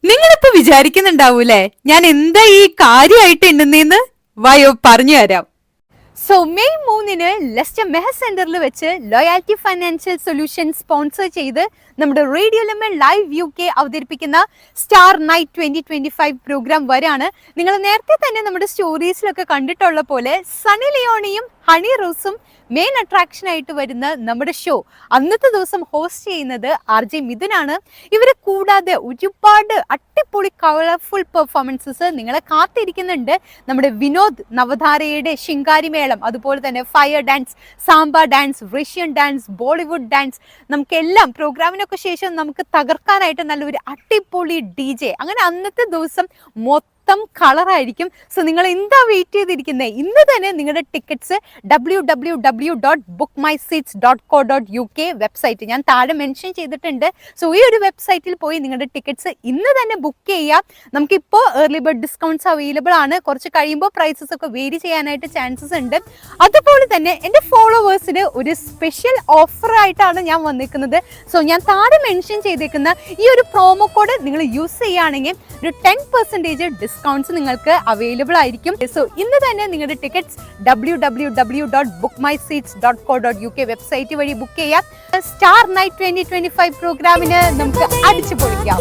നിങ്ങളിപ്പോ വിചാരിക്കുന്നുണ്ടാവൂലേ ഞാൻ എന്താ ഈ കാര്യമായിട്ട് എണ്ണുന്നേന്ന്? വായോ പറഞ്ഞു തരാം. സോ മെയ് 3-ന് ലെസ്റ്റർ മെഹർ സെന്ററിൽ വെച്ച് ലോയാലിറ്റി ഫൈനാൻഷ്യൽ സൊല്യൂഷൻ സ്പോൺസർ ചെയ്ത് നമ്മുടെ റേഡിയോ ലെമൺ ലൈവ് UK അവതരിപ്പിക്കുന്ന സ്റ്റാർ നൈറ്റ് 2025 പ്രോഗ്രാം വരാണ്. നിങ്ങൾ നേരത്തെ തന്നെ നമ്മുടെ സ്റ്റോറീസിലൊക്കെ കണ്ടിട്ടുള്ള പോലെ സണ്ണി ലിയോണിയും ഹണി റോസും മെയിൻ അട്രാക്ഷൻ ആയിട്ട് വരുന്ന നമ്മുടെ ഷോ അന്നത്തെ ദിവസം ഹോസ്റ്റ് ചെയ്യുന്നത് RJ മിഥുനാണ്. ഇവരെ കൂടാതെ ഒരുപാട് അടിപൊളി കളർഫുൾ പെർഫോമൻസസ് നിങ്ങളെ കാത്തിരിക്കുന്നുണ്ട്. നമ്മുടെ വിനോദ് നവധാരയുടെ ശിങ്കാരിമേളം, അതുപോലെ തന്നെ ഫയർ ഡാൻസ്, സാമ്പ dance, Russian dance, Bollywood dance, നമുക്കെല്ലാം പ്രോഗ്രാമിനൊക്കെ ശേഷം നമുക്ക് തകർക്കാനായിട്ട് നല്ലൊരു അടിപൊളി DJ. അങ്ങനെ അന്നത്തെ ദിവസം കളറായിരിക്കും. സോ നിങ്ങൾ എന്താ വെയിറ്റ് ചെയ്തിരിക്കുന്നത്? ഇന്ന് തന്നെ നിങ്ങളുടെ ടിക്കറ്റ്സ് www.bookmyseats.co.uk വെബ്സൈറ്റ് ഞാൻ താഴെ മെൻഷൻ ചെയ്തിട്ടുണ്ട്. സോ ഈ ഒരു വെബ്സൈറ്റിൽ പോയി നിങ്ങളുടെ ടിക്കറ്റ്സ് ഇന്ന് തന്നെ ബുക്ക് ചെയ്യാം. നമുക്കിപ്പോൾ ഏർലി ബർഡ് ഡിസ്കൗണ്ട്സ് അവൈലബിൾ ആണ്. കുറച്ച് കഴിയുമ്പോൾ പ്രൈസസ് ഒക്കെ വേരി ചെയ്യാനായിട്ട് ചാൻസസ് ഉണ്ട്. അതുപോലെ തന്നെ എൻ്റെ ഫോളോവേഴ്സിന് ഒരു സ്പെഷ്യൽ ഓഫർ ആയിട്ടാണ് ഞാൻ വന്നിരിക്കുന്നത്. സോ ഞാൻ താഴെ മെൻഷൻ ചെയ്തേക്കുന്ന ഈ ഒരു പ്രോമോ കോഡ് നിങ്ങൾ യൂസ് ചെയ്യുകയാണെങ്കിൽ ഒരു 10% ഡിസ്കൗണ്ട്സ് നിങ്ങൾക്ക് അവൈലബിൾ ആയിരിക്കും. സോ ഇന്ന് തന്നെ നിങ്ങളുടെ ടിക്കറ്റ്സ് www.bookmyseats.co.uk വെബ്സൈറ്റ് വഴി ബുക്ക് ചെയ്യാം. സ്റ്റാർ നൈറ്റ് 2025 പ്രോഗ്രാമിന് നമുക്ക് അടിച്ചു പൊളിക്കാം.